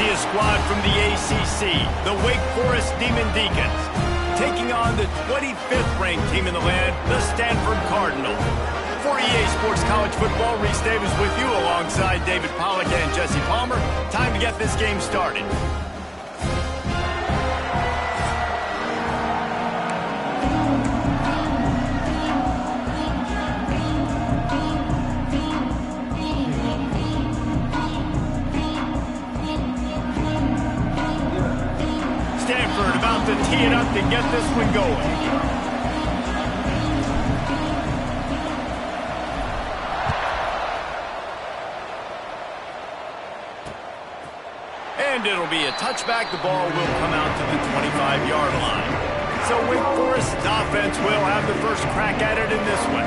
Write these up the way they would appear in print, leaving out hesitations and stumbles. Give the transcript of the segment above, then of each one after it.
see a squad from the ACC, the Wake Forest Demon Deacons, taking on the 25th ranked team in the land, the Stanford Cardinals. For EA Sports College Football, Reese Davis with you alongside David Pollack and Jesse Palmer. Time to get this game started. Stanford about to tee it up to get this one going. And it'll be a touchback. The ball will come out to the 25-yard line. So Wake Forest's offense will have the first crack at it in this one.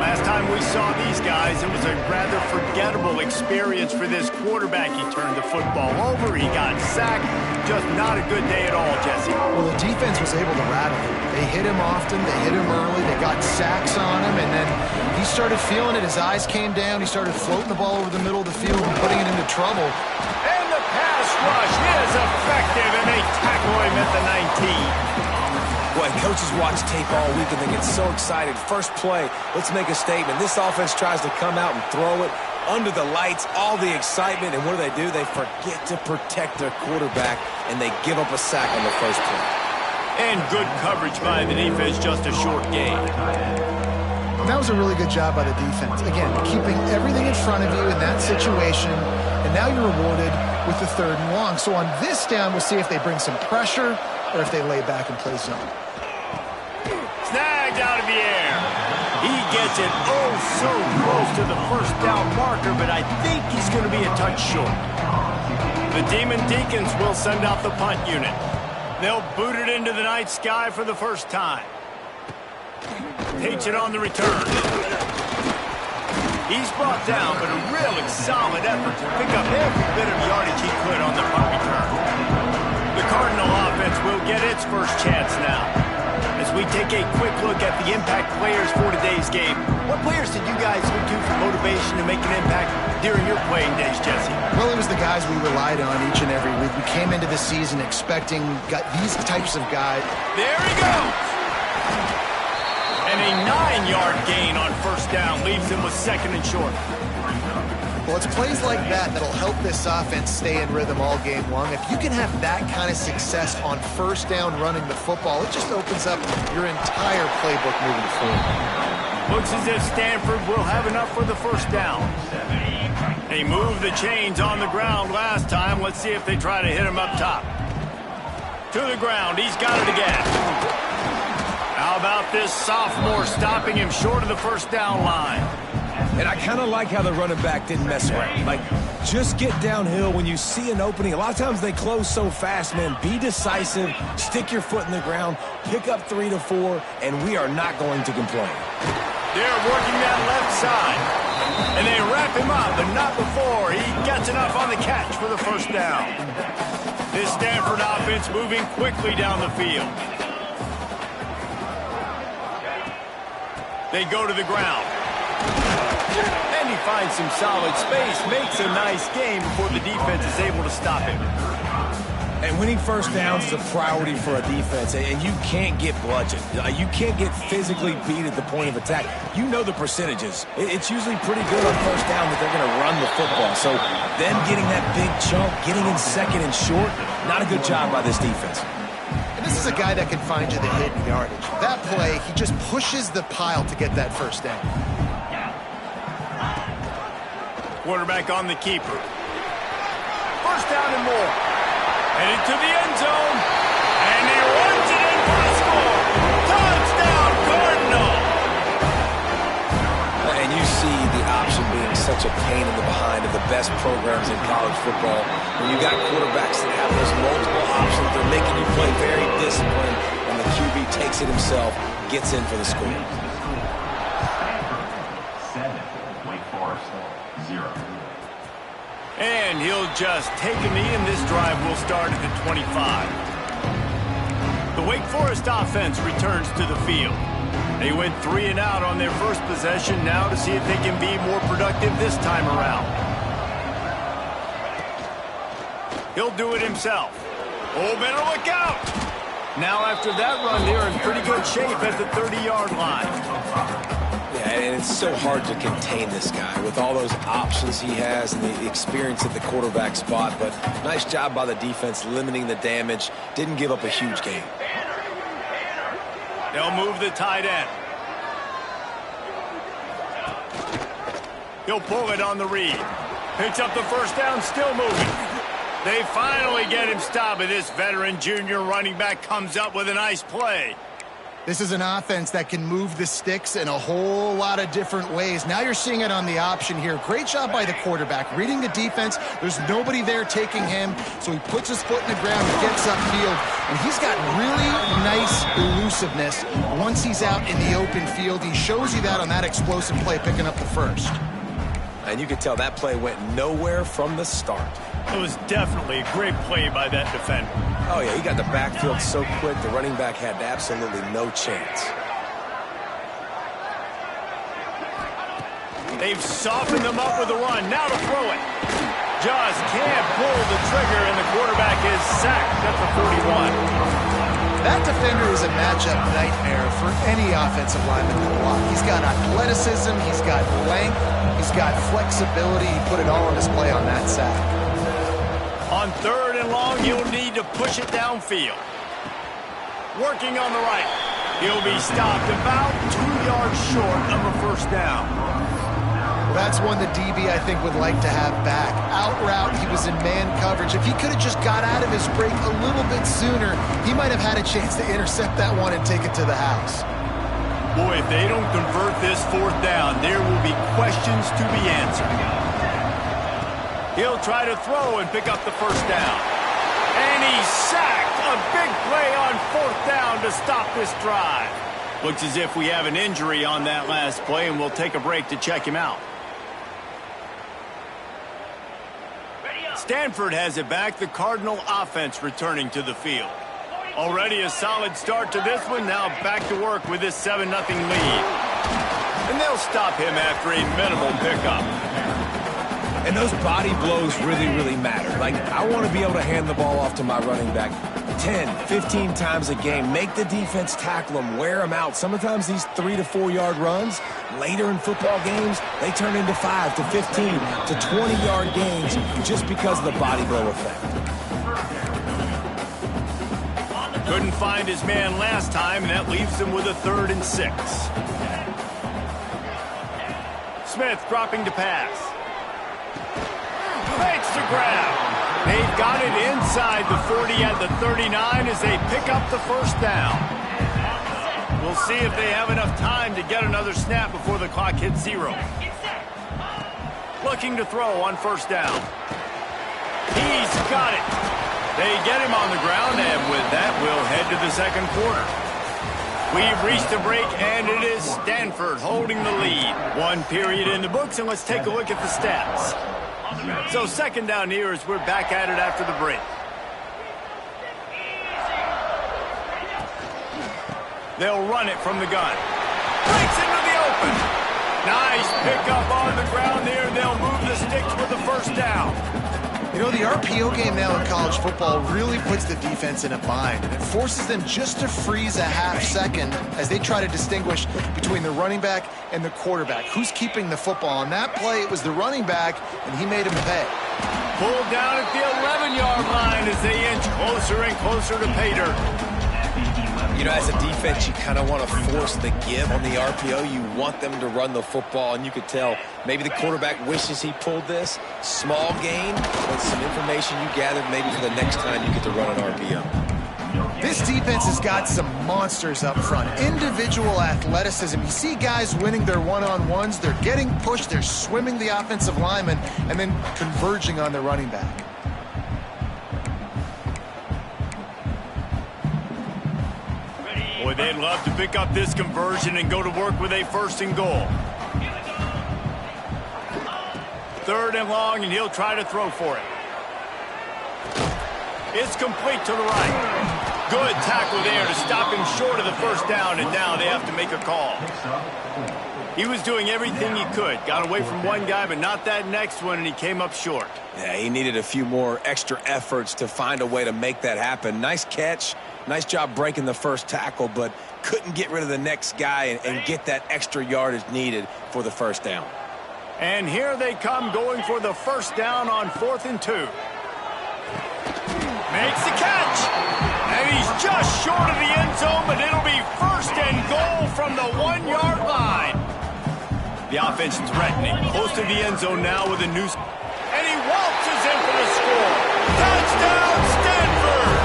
Last time we saw these guys, it was a rather forgettable experience for this quarterback. He turned the football over. He got sacked. Just not a good day at all, Jesse. Well, the defense was able to rattle him. They hit him often. They hit him early. They got sacks on him. And then he started feeling it. His eyes came down. He started floating the ball over the middle of the field and putting it into trouble. And the pass rush is effective, and they tackle him at the 19. Boy, coaches watch tape all week and they get so excited. First play, let's make a statement. This offense tries to come out and throw it under the lights, all the excitement, and what do? They forget to protect their quarterback, and they give up a sack on the first play. And good coverage by the defense, just a short gain. That was a really good job by the defense. Again, keeping everything in front of you in that situation, and now you're rewarded with the 3rd and long. So on this down, we'll see if they bring some pressure or if they lay back and play zone. Snagged out of the air. He gets it oh so close to the first down marker, but I think he's going to be a touch short. The Demon Deacons will send out the punt unit. They'll boot it into the night sky for the first time. Takes it on the return. He's brought down, but a really solid effort to pick up every bit of yardage he could on the punt return. The Cardinal offense will get its first chance now. As we take a quick look at the impact players for today's game, what players did you guys look to for motivation to make an impact during your playing days, Jesse? Well, it was the guys we relied on each and every week. We came into the season expecting these types of guys. There he goes! And a 9-yard gain on first down leaves him with 2nd and short. Well, it's plays like that that'll help this offense stay in rhythm all game long. If you can have that kind of success on first down running the football, it just opens up your entire playbook moving forward. Looks as if Stanford will have enough for the first down. They moved the chains on the ground last time. Let's see if they try to hit him up top. To the ground. He's got it again. How about this sophomore stopping him short of the first down line? And I kind of like how the running back didn't mess around. Like, just get downhill when you see an opening. A lot of times they close so fast, man. Be decisive, stick your foot in the ground, pick up 3 to 4, and we are not going to complain. They're working that left side. And they wrap him up, but not before he gets enough on the catch for the first down. This Stanford offense moving quickly down the field. They go to the ground. And he finds some solid space, makes a nice game before the defense is able to stop him. And winning first downs is a priority for a defense, and you can't get bludgeoned. You can't get physically beat at the point of attack. You know the percentages. It's usually pretty good on first down that they're going to run the football. So them getting that big chunk, getting in 2nd and short, not a good job by this defense. And this is a guy that can find you the hidden yardage. That play, he just pushes the pile to get that first down. Quarterback on the keeper. First down and more. Headed to the end zone. And he runs it in for a score. Touchdown, Cardinal! And you see the option being such a pain in the behind of the best programs in college football. When you got quarterbacks that have those multiple options, they're making you play very disciplined, and the QB takes it himself, gets in for the score. 7, Wake Forest, 0. And he'll just take a knee, and this drive will start at the 25. The Wake Forest offense returns to the field. They went 3 and out on their first possession, now to see if they can be more productive this time around. He'll do it himself. Oh, better look out. Now after that run, they're in pretty good shape at the 30-yard line. Yeah, and it's so hard to contain this guy with all those options he has and the experience at the quarterback spot. But nice job by the defense limiting the damage. Didn't give up a huge gain. They'll move the tight end. He'll pull it on the read. Picks up the first down, still moving. They finally get him stopped, and this veteran junior running back comes up with a nice play. This is an offense that can move the sticks in a whole lot of different ways. Now you're seeing it on the option here. Great job by the quarterback. Reading the defense, there's nobody there taking him, so he puts his foot in the ground and gets upfield. And he's got really nice elusiveness once he's out in the open field. He shows you that on that explosive play, picking up the first. And you could tell that play went nowhere from the start. It was definitely a great play by that defender. Oh, yeah, he got the backfield so quick, the running back had absolutely no chance. They've softened them up with a run. Now to throw it. Just can't pull the trigger, and the quarterback is sacked at the 41. That defender is a matchup nightmare for any offensive lineman to block. He's got athleticism, he's got length, he's got flexibility. He put it all on display on that sack. On 3rd and long, you'll need to push it downfield. Working on the right. He'll be stopped about 2 yards short of a first down. That's one the DB, I think, would like to have back. Out route, he was in man coverage. If he could have just got out of his break a little bit sooner, he might have had a chance to intercept that one and take it to the house. Boy, if they don't convert this 4th down, there will be questions to be answered. He'll try to throw and pick up the first down. And he's sacked. A big play on 4th down to stop this drive. Looks as if we have an injury on that last play, and we'll take a break to check him out. Stanford has it back. The Cardinal offense returning to the field. Already a solid start to this one. Now back to work with this 7-0 lead. And they'll stop him after a minimal pickup. And those body blows really, really matter. Like, I want to be able to hand the ball off to my running back 10, 15 times a game. Make the defense tackle them, wear them out. Sometimes these 3 to 4 yard runs, later in football games, they turn into 5 to 15 to 20 yard gains just because of the body blow effect. Couldn't find his man last time, and that leaves him with a 3rd and 6. Smith dropping to pass. Fakes to grab. They've got it inside the 40 at the 39 as they pick up the first down. We'll see if they have enough time to get another snap before the clock hits 0. Looking to throw on 1st down. He's got it. They get him on the ground, and with that, we'll head to the 2nd quarter. We've reached a break, and it is Stanford holding the lead. 1 period in the books, and let's take a look at the stats. So 2nd down here as we're back at it after the break. They'll run it from the gun. Breaks into the open. Nice pickup on the ground there. They'll move the sticks with the first down. You know, the RPO game now in college football really puts the defense in a bind, and it forces them just to freeze a half second as they try to distinguish between the running back and the quarterback. Who's keeping the football? On that play, it was the running back, and he made him pay. Pulled down at the 11-yard line as they inch closer and closer to pay dirt. You know, as a defense, you kind of want to force the give on the RPO. You want them to run the football, and you could tell maybe the quarterback wishes he pulled this. Small gain, but some information you gathered maybe for the next time you get to run an RPO. This defense has got some monsters up front. Individual athleticism. You see guys winning their one-on-ones. They're getting pushed. They're swimming the offensive lineman and then converging on the running back. Boy, they'd love to pick up this conversion and go to work with a 1st and goal. 3rd and long, and he'll try to throw for it. It's complete to the right. Good tackle there to stop him short of the first down, and now they have to make a call. He was doing everything he could. Got away from one guy, but not that next one, and he came up short. Yeah, he needed a few more extra efforts to find a way to make that happen. Nice catch. Nice job breaking the first tackle, but couldn't get rid of the next guy and get that extra yardage needed for the first down. And here they come going for the first down on 4th and 2. Makes the catch. And he's just short of the end zone, but it'll be 1st and goal from the 1-yard line. The offense threatening. Close to the end zone now with a new... And he waltzes in for the score. Touchdown, Stanford!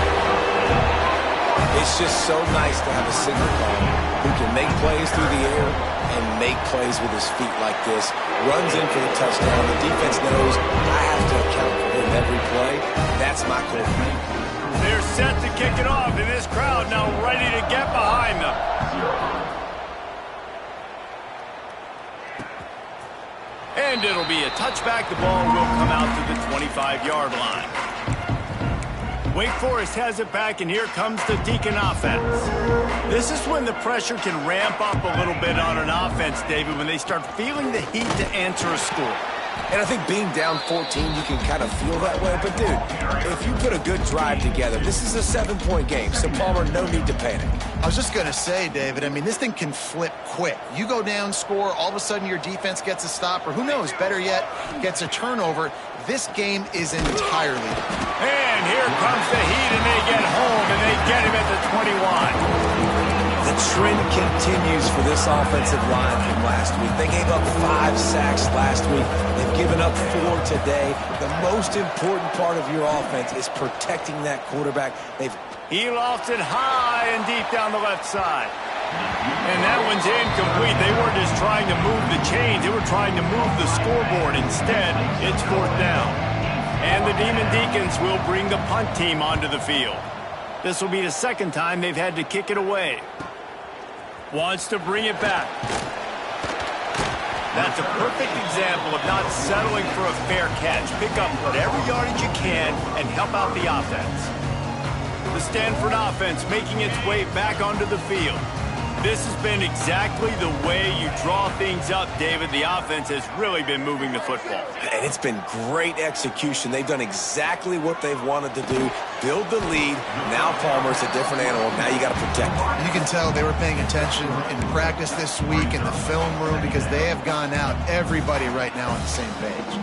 It's just so nice to have a signal caller who can make plays through the air and make plays with his feet like this. Runs in for the touchdown. The defense knows I have to account for him every play. That's my call. They're set to kick it off, and this crowd now ready to get behind them. And it'll be a touchback. The ball will come out to the 25-yard line. Wake Forest has it back, and here comes the Deacon offense. This is when the pressure can ramp up a little bit on an offense, David, when they start feeling the heat to answer a score. And I think being down 14, you can kind of feel that way. But, dude, if you put a good drive together, this is a 7-point game, so, Palmer, no need to panic. I was just going to say, David, I mean, this thing can flip quick. You go down, score, all of a sudden your defense gets a stop, or who knows, better yet, gets a turnover. This game is entirely different. And here comes the heat, and they get home, and they get him at the 21. The trend continues for this offensive line from last week. They gave up 5 sacks last week. They've given up 4 today. The most important part of your offense is protecting that quarterback. He lofts it high and deep down the left side. And that one's incomplete. They weren't just trying to move the chains. They were trying to move the scoreboard. Instead, it's 4th down. And the Demon Deacons will bring the punt team onto the field. This will be the second time they've had to kick it away. Wants to bring it back. That's a perfect example of not settling for a fair catch. Pick up whatever yardage you can and help out the offense. The Stanford offense making its way back onto the field. This has been exactly the way you draw things up, David. The offense has really been moving the football. And it's been great execution. They've done exactly what they've wanted to do. Build the lead. Now Palmer's a different animal. Now you got to protect it. You can tell they were paying attention in practice this week in the film room because they have gone out, everybody right now on the same page.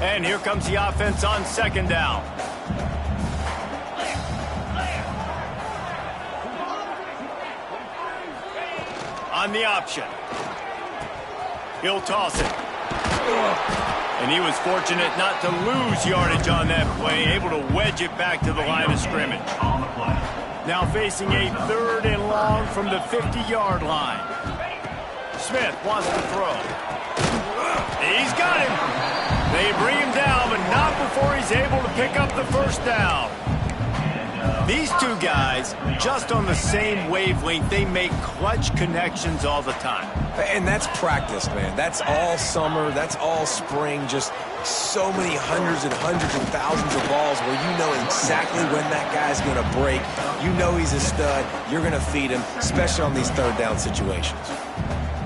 And here comes the offense on 2nd down. On the option. He'll toss it. And he was fortunate not to lose yardage on that play, able to wedge it back to the line of scrimmage. Now facing a 3rd and long from the 50-yard line. Smith wants to throw. He's got him. They bring him down, but not before he's able to pick up the first down. These two guys, just on the same wavelength, they make clutch connections all the time. And that's practice, man. That's all summer. That's all spring. Just so many hundreds and thousands of balls where you know exactly when that guy's going to break. You know he's a stud. You're going to feed him, especially on these 3rd down situations.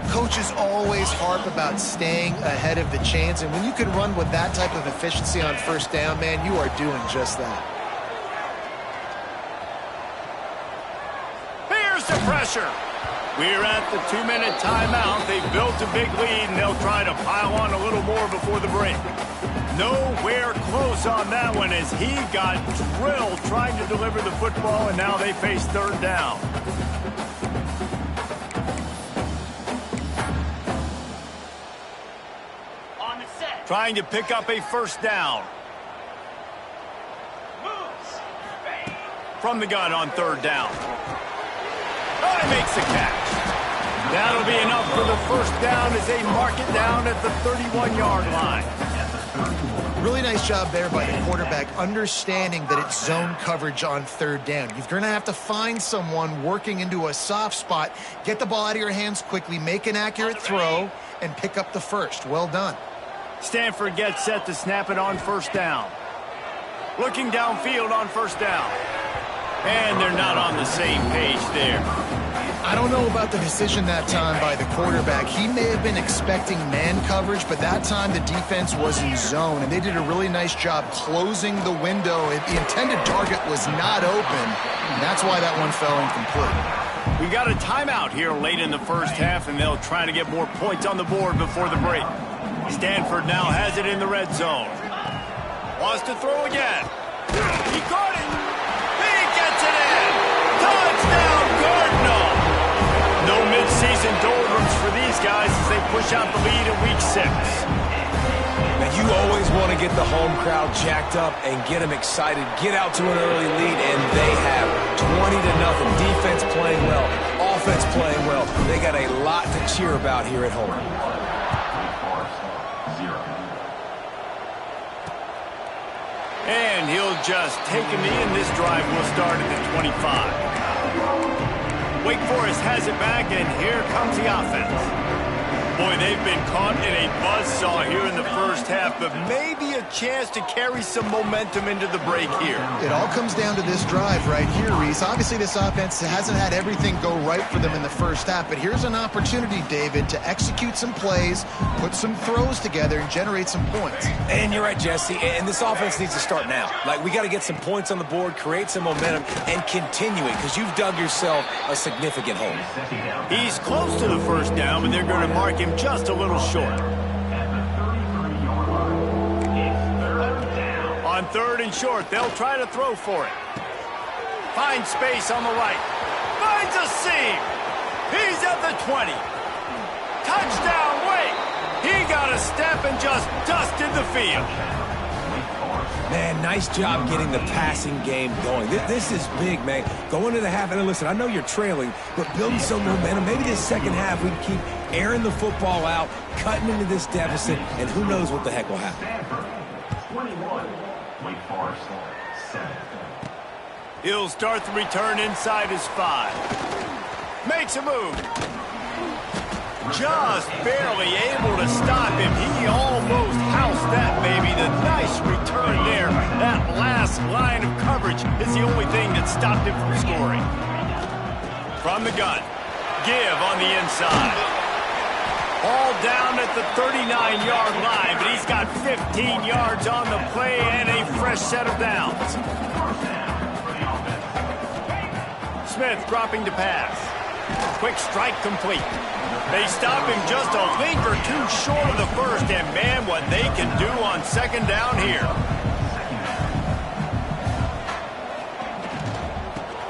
Coaches always harp about staying ahead of the chains, and when you can run with that type of efficiency on 1st down, man, you are doing just that. The pressure. We're at the 2-minute timeout. They've built a big lead, and they'll try to pile on a little more before the break. Nowhere close on that one as he got drilled trying to deliver the football, and now they face 3rd down. On the set. Trying to pick up a 1st down. Moves. From the gun on 3rd down. Oh, he makes the catch. That'll be enough for the first down as they mark it down at the 31-yard line. Really nice job there by the quarterback, understanding that it's zone coverage on 3rd down. You're going to have to find someone working into a soft spot, get the ball out of your hands quickly, make an accurate throw, and pick up the first. Well done. Stanford gets set to snap it on 1st down. Looking downfield on 1st down. And they're not on the same page there. I don't know about the decision that time by the quarterback. He may have been expecting man coverage, but that time the defense was in zone, and they did a really nice job closing the window. The intended target was not open, and that's why that one fell incomplete. We got a timeout here late in the first half, and they'll try to get more points on the board before the break. Stanford now has it in the red zone. Wants to throw again. He got it. He gets it in. Touchdown, Cardinal. No mid-season doldrums for these guys as they push out the lead in Week 6. Now, you always want to get the home crowd jacked up and get them excited. Get out to an early lead, and they have 20-0. Defense playing well, offense playing well. They got a lot to cheer about here at home. And he'll just take him in. This drive will start at the 25. Wake Forest has it back, and here comes the offense. Boy, they've been caught in a buzzsaw here in the first half, but maybe a chance to carry some momentum into the break here. It all comes down to this drive right here, Reese. Obviously, this offense hasn't had everything go right for them in the first half, but here's an opportunity, David, to execute some plays, put some throws together, and generate some points. And you're right, Jesse, and this offense needs to start now. Like, we got to get some points on the board, create some momentum, and continue it, because you've dug yourself a significant hole. He's close to the first down, but they're going to mark him just a little short. On third and short, they'll try to throw for it. Finds space on the right. Finds a seam. He's at the 20. Touchdown, Wake. He got a step and just dusted the field. Man, nice job getting the passing game going. This is big, man. Going to the half, and listen, I know you're trailing, but building some momentum. Maybe this second half we can keep airing the football out, cutting into this deficit, and who knows what the heck will happen. Stanford, 21. Wake Forest, 7. He'll start the return inside his 5. Makes a move. Just barely able to stop him. He almost housed that baby. The nice return there. That last line of coverage is the only thing that stopped him from scoring. From the gun. Give on the inside. All down at the 39-yard line, but he's got 15 yards on the play and a fresh set of downs. Smith dropping to pass. Quick strike complete. They stop him just a link or two short of the first, and man, what they can do on second down here.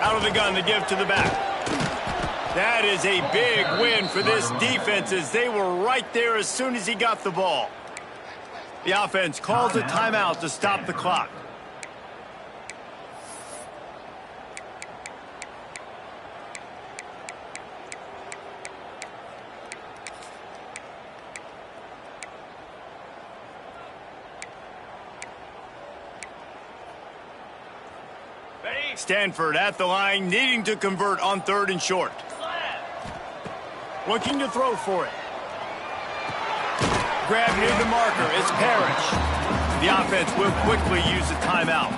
Out of the gun, the give to the back. That is a big win for this defense as they were right there as soon as he got the ball. The offense calls a timeout to stop the clock. Stanford at the line, needing to convert on third and short. Looking to throw for it. Grab near the marker. It's Parrish. The offense will quickly use a timeout.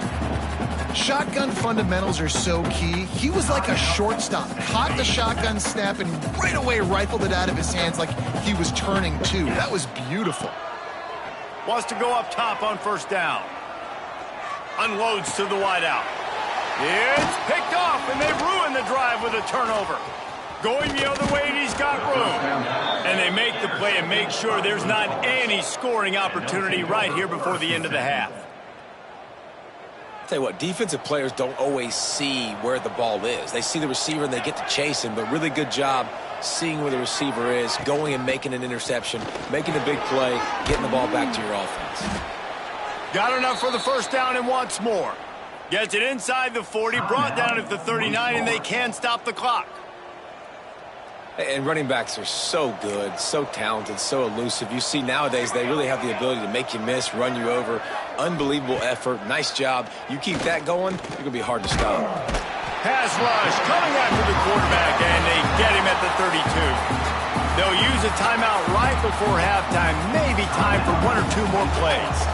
Shotgun fundamentals are so key. He was like a shortstop. Caught the shotgun snap and right away rifled it out of his hands like he was turning two. That was beautiful. Wants to go up top on first down. Unloads to the wideout. It's picked off, and they ruin the drive with a turnover. Going the other way, and he's got room. And they make the play and make sure there's not any scoring opportunity right here before the end of the half. Tell you what, defensive players don't always see where the ball is. They see the receiver and they get to chase him, but really good job seeing where the receiver is, going and making an interception, making a big play, getting the ball back to your offense. Got enough for the first down and wants more. Gets it inside the 40, brought down at the 39, and they can stop the clock. And running backs are so good, so talented, so elusive. You see nowadays they really have the ability to make you miss, run you over. Unbelievable effort. Nice job. You keep that going, you're going to be hard to stop. Pass rush coming after the quarterback, and they get him at the 32. They'll use a timeout right before halftime. Maybe time for one or two more plays.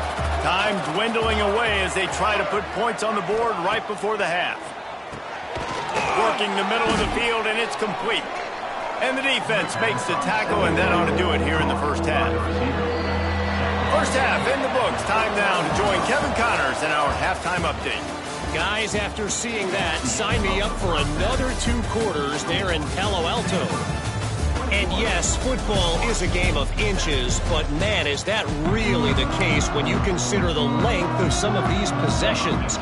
Time dwindling away as they try to put points on the board right before the half. working the middle of the field, and it's complete. And the defense makes the tackle, and that ought to do it here in the first half. First half in the books. Time now to join Kevin Connors in our halftime update. Guys, after seeing that, sign me up for another 2 quarters there in Palo Alto. And yes, football is a game of inches, but man, is that really the case when you consider the length of some of these possessions.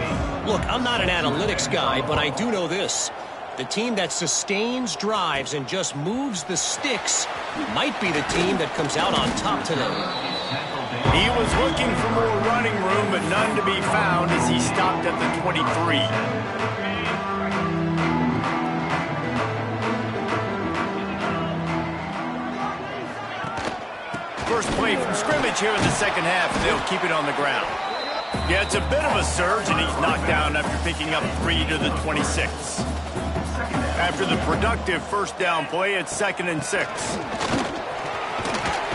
Look, I'm not an analytics guy, but I do know this. The team that sustains drives and just moves the sticks might be the team that comes out on top today. He was looking for more running room, but none to be found as he stopped at the 23. First play from scrimmage here in the second half, and they'll keep it on the ground. Yeah, it's a bit of a surge, and he's knocked down after picking up 3 to the 26. After the productive first down play, it's 2nd and 6.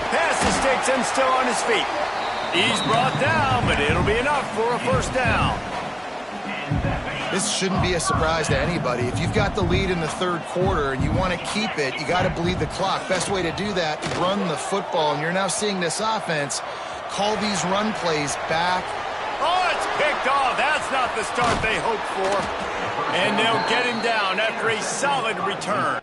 Pass the sticks and still on his feet. He's brought down, but it'll be enough for a first down. This shouldn't be a surprise to anybody. If you've got the lead in the third quarter and you want to keep it, you got to bleed the clock. Best way to do that, run the football. And you're now seeing this offense call these run plays back. Oh, it's picked off. That's not the start they hoped for. And they'll get him down after a solid return.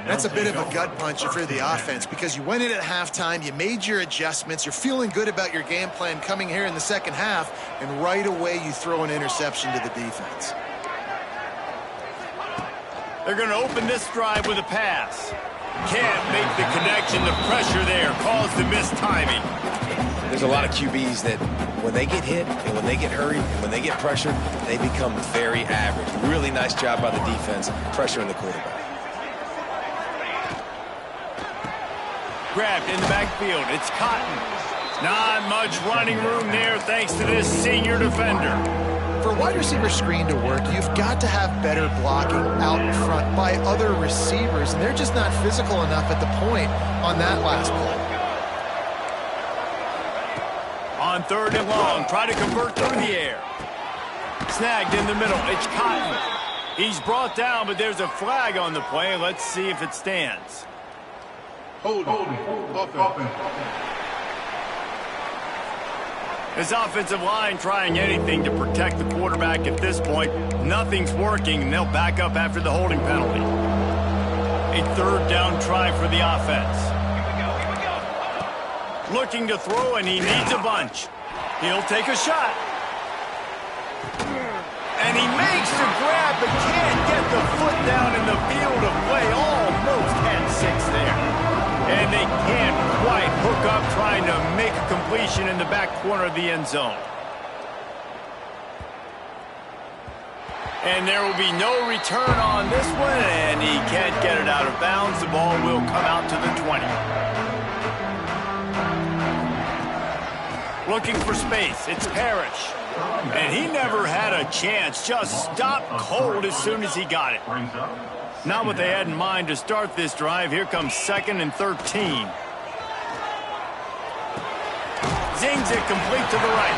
That's a bit of a gut punch for the offense because you went in at halftime, you made your adjustments, you're feeling good about your game plan coming here in the second half, and right away you throw an interception to the defense. They're going to open this drive with a pass. Can't make the connection. The pressure there caused the missed timing. There's a lot of QBs that when they get hit and when they get hurried and when they get pressured, they become very average. Really nice job by the defense pressuring the quarterback. Grabbed in the backfield. It's Cotton. Not much running room there thanks to this senior defender. For a wide receiver screen to work, you've got to have better blocking out in front by other receivers, and they're just not physical enough at the point on that last play. On 3rd and long, try to convert through the air. Snagged in the middle. It's Cotton. He's brought down, but there's a flag on the play. Let's see if it stands. Hold. His offensive line trying anything to protect the quarterback at this point. Nothing's working, and they'll back up after the holding penalty. A 3rd down try for the offense. Looking to throw, and he needs a bunch. He'll take a shot. And he makes the grab, but can't get the foot down in the field of play. Almost had 6 there. And they can't quite hook up trying to make a completion in the back corner of the end zone. And there will be no return on this one, and he can't get it out of bounds. The ball will come out to the 20. Looking for space. It's Parrish. And he never had a chance. Just stopped cold as soon as he got it. Not what they had in mind to start this drive. Here comes 2nd and 13. Zings it complete to the right.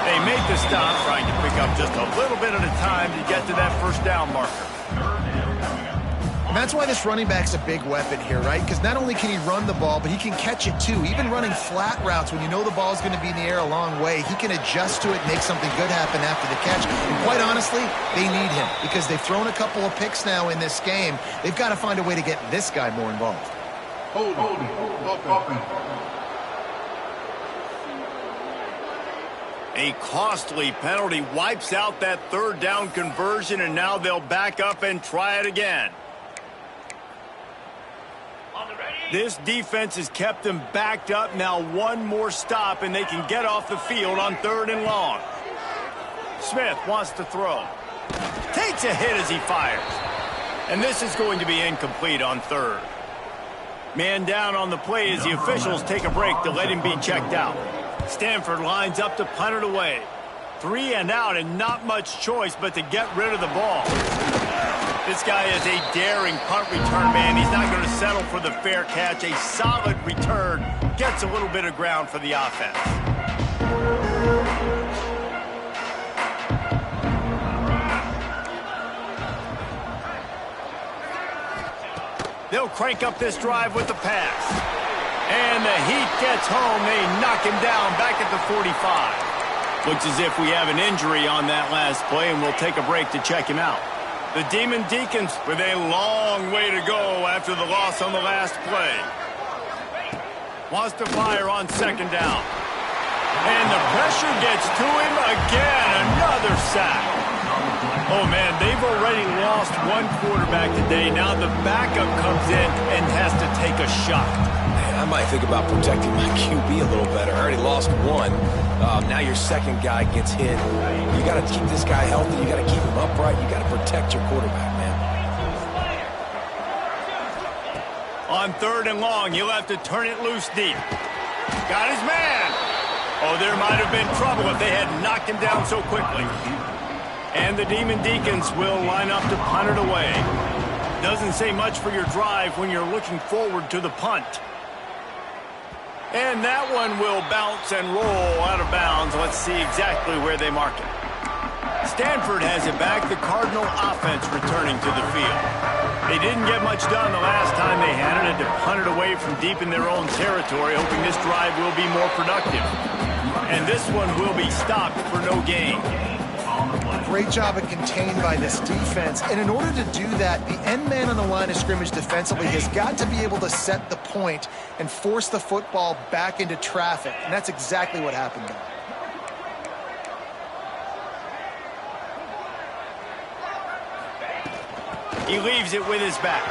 They make the stop, trying to pick up just a little bit at a time to get to that first down marker. And that's why this running back's a big weapon here, right? Because not only can he run the ball, but he can catch it too. Even running flat routes when you know the ball's going to be in the air a long way, he can adjust to it and make something good happen after the catch. And quite honestly, they need him because they've thrown a couple of picks now in this game. They've got to find a way to get this guy more involved. Hold. A costly penalty wipes out that 3rd down conversion, and now they'll back up and try it again. This defense has kept them backed up. Now one more stop, and they can get off the field on 3rd and long. Smith wants to throw. Takes a hit as he fires. And this is going to be incomplete on 3rd. Man down on the play as the officials take a break to let him be checked out. Stanford lines up to punt it away. 3 and out, and not much choice but to get rid of the ball. This guy is a daring punt return man. He's not going to settle for the fair catch. A solid return gets a little bit of ground for the offense. They'll crank up this drive with the pass. And the heat gets home. They knock him down back at the 45. Looks as if we have an injury on that last play, and we'll take a break to check him out. The Demon Deacons with a long way to go after the loss on the last play. Wants to fire on second down. And the pressure gets to him again. Another sack. Oh, man, they've already lost one quarterback today. Now the backup comes in and has to take a shot. Man, I might think about protecting my QB a little better. I already lost one. Now your second guy gets hit. You got to keep this guy healthy. You got to keep him upright. You got to protect your quarterback, man. On 3rd and long, he'll have to turn it loose deep. Got his man. Oh, there might have been trouble if they had knocked him down so quickly. And the Demon Deacons will line up to punt it away. Doesn't say much for your drive when you're looking forward to the punt. And that one will bounce and roll out of bounds. Let's see exactly where they mark it. Stanford has it back. The Cardinal offense returning to the field. They didn't get much done the last time they had it. Had to punt it away from deep in their own territory, hoping this drive will be more productive. And this one will be stopped for no gain. Great job of contained by this defense. And in order to do that, the end man on the line of scrimmage defensively has got to be able to set the point and force the football back into traffic. And that's exactly what happened there. He leaves it with his back.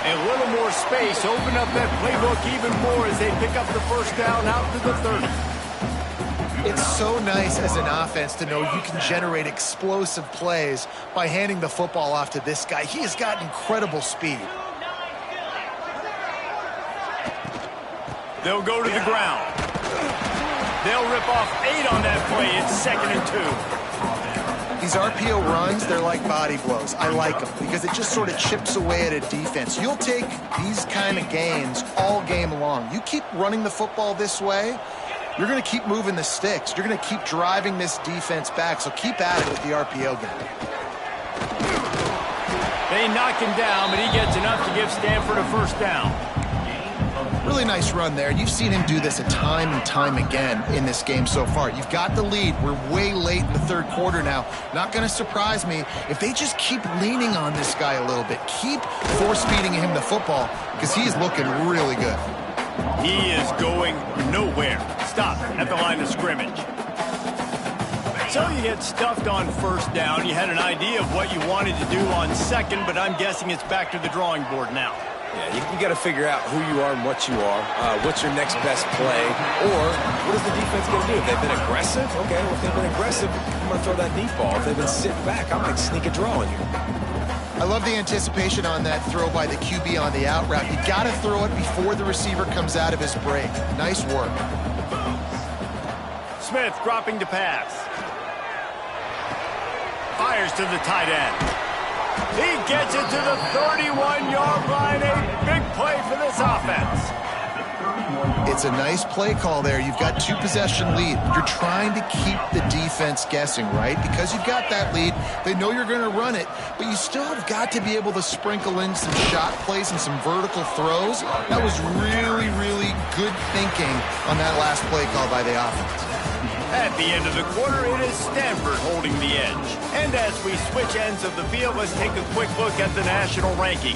A little more space. Open up that playbook even more as they pick up the first down out to the 30. It's so nice as an offense to know you can generate explosive plays by handing the football off to this guy. He has got incredible speed. They'll go to the ground. They'll rip off 8 on that play. It's 2nd and 2. These RPO runs, they're like body blows. I like them because it just sort of chips away at a defense. You'll take these kind of gains all game long. You keep running the football this way, you're going to keep moving the sticks. You're going to keep driving this defense back, so keep at it with the RPO game. They knock him down, but he gets enough to give Stanford a first down. Really nice run there. You've seen him do this a time and time again in this game so far. You've got the lead. We're way late in the 3rd quarter now. Not going to surprise me if they just keep leaning on this guy a little bit. Keep force-feeding him the football because he's looking really good. He is going nowhere. Stop at the line of scrimmage. So you get stuffed on first down. You had an idea of what you wanted to do on second, but I'm guessing it's back to the drawing board now. Yeah, you got to figure out who you are and what you are. What's your next best play? Or what is the defense going to do? If they've been aggressive, okay, well, if they've been aggressive, I'm going to throw that deep ball. If they've been sitting back, I might sneak a draw on you. I love the anticipation on that throw by the QB on the out route. You got to throw it before the receiver comes out of his break. Nice work. Smith dropping to pass. Fires to the tight end. He gets it to the 31-yard line. A big play for this offense. It's a nice play call there. You've got 2-possession lead. You're trying to keep the defense guessing, right? Because you've got that lead. They know you're going to run it, but you still have got to be able to sprinkle in some shot plays and some vertical throws. That was really, really good thinking on that last play call by the offense. At the end of the quarter, it is Stanford holding the edge. And as we switch ends of the field, let's take a quick look at the national rankings.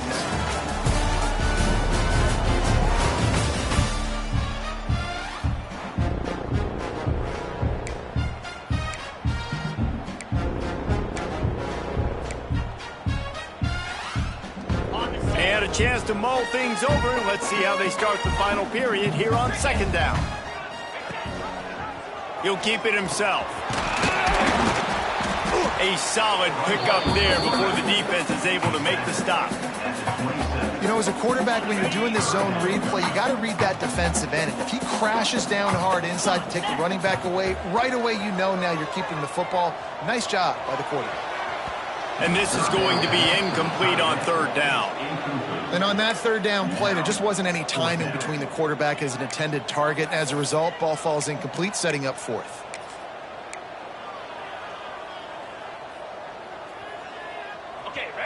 They had a chance to mull things over. Let's see how they start the final period here on 2nd down. He'll keep it himself. A solid pickup there before the defense is able to make the stop. You know, as a quarterback, when you're doing this zone read play, you got to read that defensive end. And if he crashes down hard inside to take the running back away, right away you know now you're keeping the football. Nice job by the quarterback. And this is going to be incomplete on third down. And on that third down play, there just wasn't any timing between the quarterback as an intended target. As a result, ball falls incomplete, setting up fourth.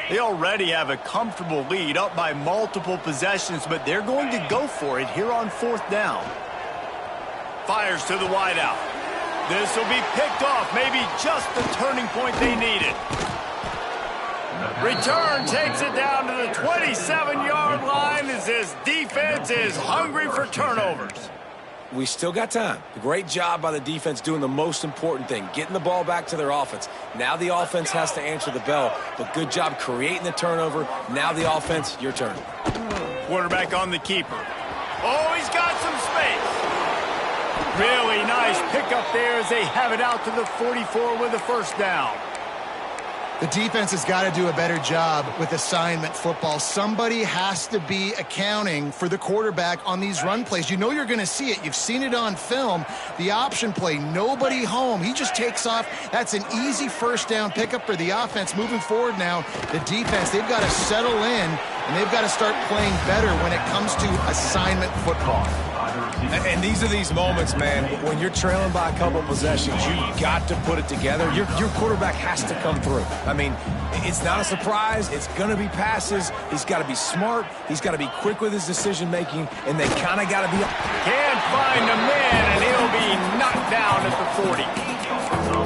They already have a comfortable lead, up by multiple possessions, but they're going to go for it here on fourth down. Fires to the wideout. This will be picked off, maybe just the turning point they needed. Return takes it down to the 27-yard line as this defense is hungry for turnovers. We still got time. Great job by the defense doing the most important thing, getting the ball back to their offense. Now the offense has to answer the bell, but good job creating the turnover. Now the offense, your turn. Quarterback on the keeper. Oh, he's got some space. Really nice pickup there as they have it out to the 44 with a first down. The defense has got to do a better job with assignment football. Somebody has to be accounting for the quarterback on these run plays. You know you're going to see it. You've seen it on film. The option play, nobody home. He just takes off. That's an easy first down pickup for the offense. Moving forward now, the defense, they've got to settle in, and they've got to start playing better when it comes to assignment football. And these are these moments, man, when you're trailing by a couple possessions, you've got to put it together. Your quarterback has to come through. I mean, it's not a surprise. It's going to be passes. He's got to be smart. He's got to be quick with his decision-making, and they kind of got to be... Can't find a man, and he'll be knocked down at the 40.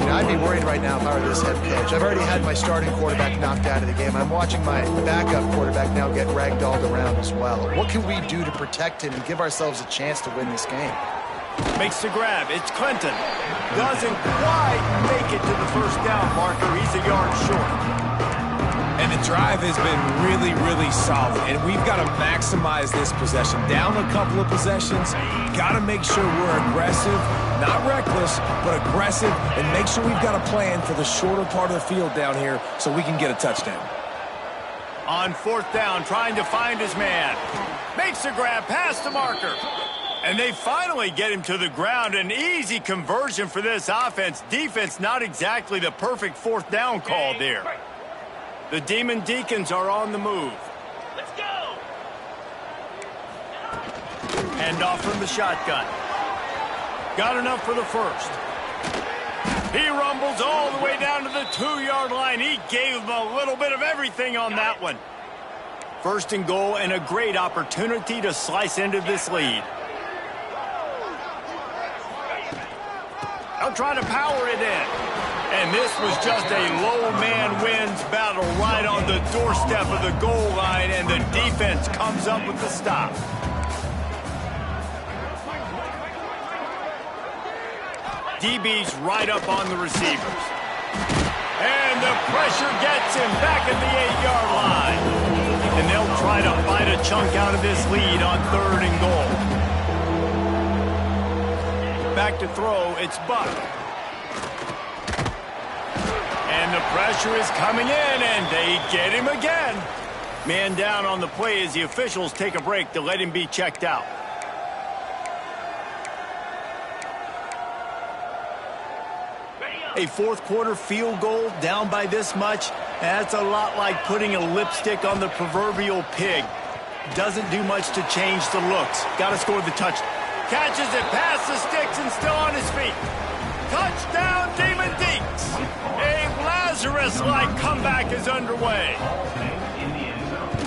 I'd be worried right now if I were this head coach. I've already had my starting quarterback knocked out of the game. I'm watching my backup quarterback now get ragdolled around as well. What can we do to protect him and give ourselves a chance to win this game? Makes the grab. It's Clinton. Doesn't quite make it to the first down marker. He's a yard short. And the drive has been really, really solid. And we've got to maximize this possession. Down a couple of possessions. Got to make sure we're aggressive. Not reckless, but aggressive. And make sure we've got a plan for the shorter part of the field down here so we can get a touchdown. On fourth down, trying to find his man. Makes the grab past the marker. And they finally get him to the ground. An easy conversion for this offense. Defense, not exactly the perfect fourth down call there. The Demon Deacons are on the move. Let's go! Hand off from the shotgun. Got enough for the first. He rumbles all the way down to the 2-yard line. He gave them a little bit of everything on that one. First and goal, and a great opportunity to slice into this lead. They'll try to power it in. And this was just a low man wins battle right on the doorstep of the goal line, and the defense comes up with the stop. DB's right up on the receivers. And the pressure gets him back at the 8-yard line. And they'll try to bite a chunk out of this lead on third and goal. Back to throw, it's Buck. And the pressure is coming in, and they get him again. Man down on the play as the officials take a break to let him be checked out. A fourth quarter field goal down by this much, that's a lot like putting a lipstick on the proverbial pig. Doesn't do much to change the looks. Got to score the touchdown. Catches it past the sticks and still on his feet. Touchdown, Demon Deeks. A Lazarus-like comeback is underway.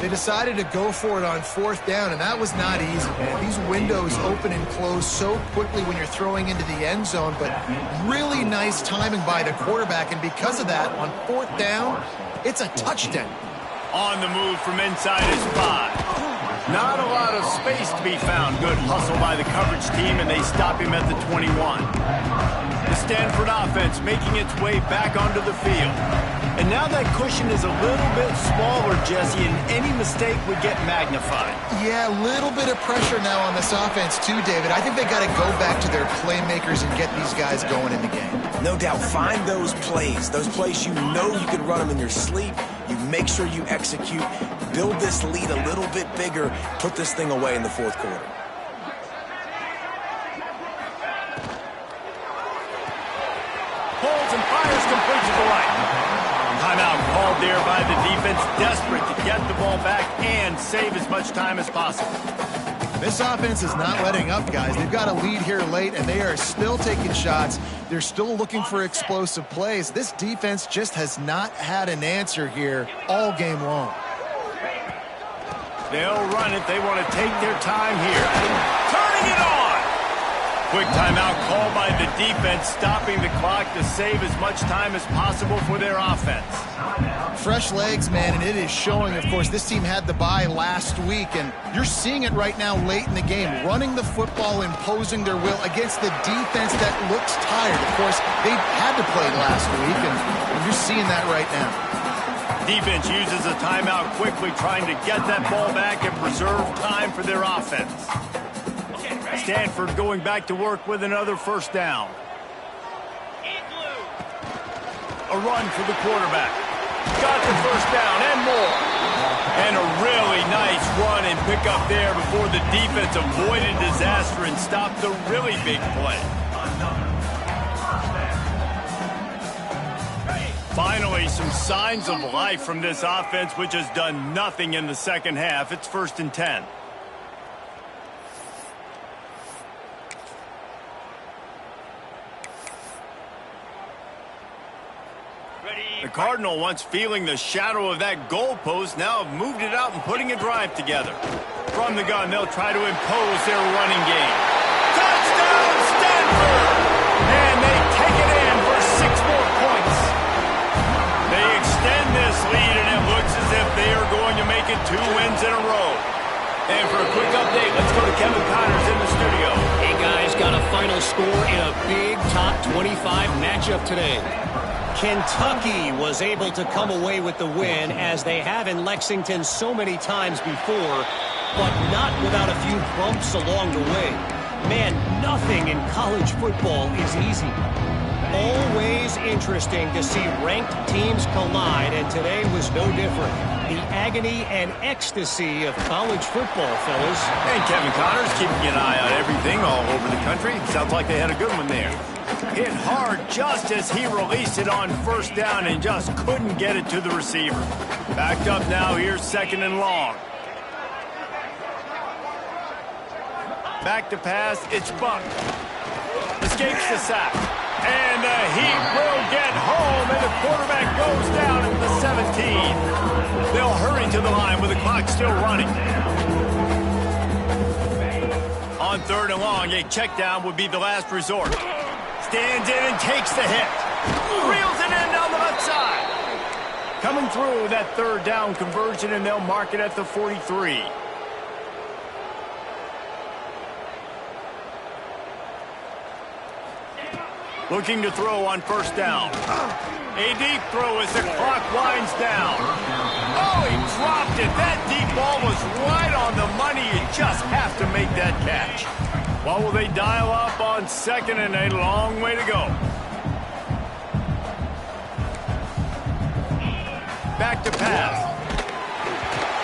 They decided to go for it on fourth down, and that was not easy, man. These windows open and close so quickly when you're throwing into the end zone, but really nice timing by the quarterback, and because of that, on fourth down, it's a touchdown. On the move from inside his 5. Not a lot of space to be found. Good hustle by the coverage team, and they stop him at the 21. The Stanford offense making its way back onto the field. And now that cushion is a little bit smaller, Jesse, and any mistake would get magnified. Yeah, a little bit of pressure now on this offense too, David. I think they got to go back to their playmakers and get these guys going in the game. No doubt. Find those plays you know you can run them in your sleep. You make sure you execute. Build this lead a little bit bigger. Put this thing away in the fourth quarter. Pulls and fires complete to the right. Timeout called there by the defense, desperate to get the ball back and save as much time as possible. This offense is not letting up, guys. They've got a lead here late, and they are still taking shots. They're still looking for explosive plays. This defense just has not had an answer here all game long. They'll run it. They want to take their time here. Turning it on! Quick timeout called by the defense, stopping the clock to save as much time as possible for their offense. Fresh legs, man, and it is showing. Of course, this team had the bye last week, and you're seeing it right now late in the game, running the football, imposing their will against the defense that looks tired. Of course, they had to play last week, and you're seeing that right now. Defense uses a timeout quickly, trying to get that ball back and preserve time for their offense. Stanford going back to work with another first down. A run for the quarterback. Got the first down and more. And a really nice run and pick up there before the defense avoided disaster and stopped the really big play. Finally, some signs of life from this offense, which has done nothing in the second half. It's 1st and 10. The Cardinal, once feeling the shadow of that goalpost, now have moved it out and putting a drive together. From the gun, they'll try to impose their running game. Touchdown, Stanford! And they take it in for 6 more points. They extend this lead, and it looks as if they are going to make it 2 wins in a row. And for a quick update, let's go to Kevin Connors in the studio. Hey, guys, got a final score in a big top 25 matchup today. Kentucky was able to come away with the win, as they have in Lexington so many times before, but not without a few bumps along the way. Man, nothing in college football is easy. Always interesting to see ranked teams collide, and today was no different. The agony and ecstasy of college football, fellas. And Kevin Connors keeping an eye on everything all over the country. Sounds like they had a good one there. Hit hard just as he released it on first down and just couldn't get it to the receiver. Backed up now, here's 2nd and long. Back to pass, it's Buck. Escapes the sack. And the Heat will get home, and the quarterback goes down at the 17. They'll hurry to the line with the clock still running. On 3rd and long, a check down would be the last resort. Stands in and takes the hit. Reels it in down the left side. Coming through that 3rd down conversion, and they'll mark it at the 43. Looking to throw on first down. A deep throw as the clock winds down. Oh, he dropped it. That deep ball was right on the money. You just have to make that catch. What will they dial up on 2nd and a long way to go? Back to pass.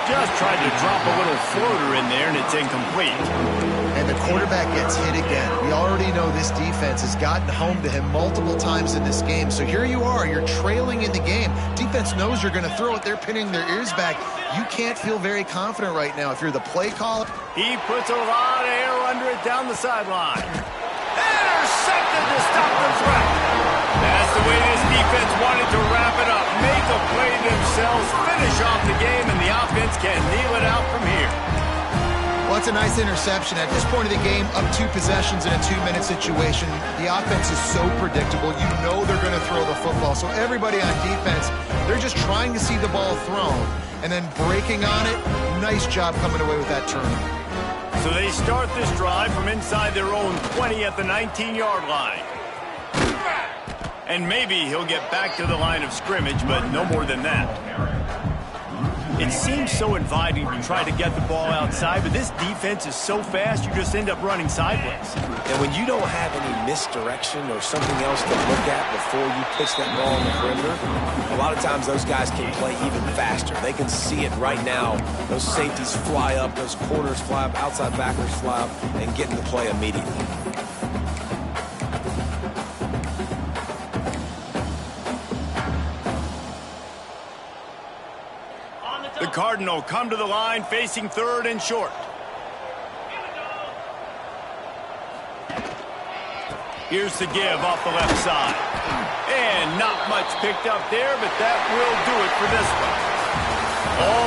Just tried to drop a little floater in there, and it's incomplete. And the quarterback gets hit again. We already know this defense has gotten home to him multiple times in this game. So here you are, you're trailing in the game. Defense knows you're going to throw it. They're pinning their ears back. You can't feel very confident right now if you're the play caller. He puts a lot of air under it down the sideline. Intercepted to stop the threat. That's the way this defense wanted to wrap it up. Make a play themselves, finish off the game, and the offense can kneel it out from here. Well, it's a nice interception. At this point of the game, up 2 possessions in a 2-minute situation, the offense is so predictable. You know they're going to throw the football. So everybody on defense, they're just trying to see the ball thrown and then breaking on it. Nice job coming away with that turnover. So they start this drive from inside their own 20 at the 19-yard line. And maybe he'll get back to the line of scrimmage, but no more than that. It seems so inviting to try to get the ball outside, but this defense is so fast, you just end up running sideways. And when you don't have any misdirection or something else to look at before you pitch that ball on the perimeter, a lot of times those guys can play even faster. They can see it right now. Those safeties fly up, those corners fly up, outside backers fly up, and get in the play immediately. Cardinal come to the line facing third and short. Here's the give off the left side. And not much picked up there, but that will do it for this one. All